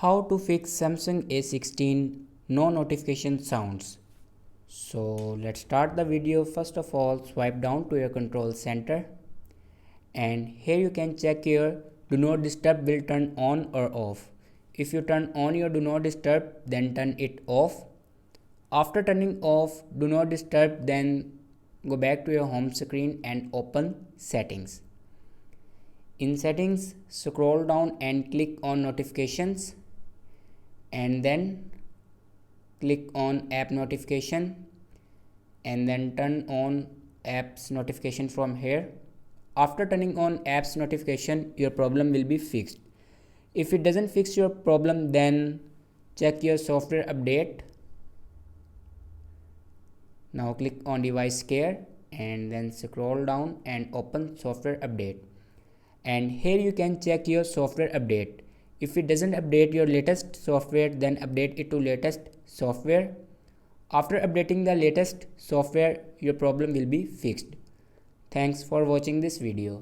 How to fix Samsung A16 no notification sounds. So let's start the video. First of all, swipe down to your control center, and here you can check your do not disturb will turn on or off. If you turn on your do not disturb, then turn it off. After turning off do not disturb, then go back to your home screen and open settings. In settings, scroll down and click on notifications, and then click on app notification, and then turn on apps notification from here. After turning on apps notification, your problem will be fixed. If it doesn't fix your problem, then check your software update. Now click on device care and then scroll down and open software update, and here you can check your software update. If it doesn't update your latest software, then update it to latest software. After updating the latest software, your problem will be fixed. Thanks for watching this video.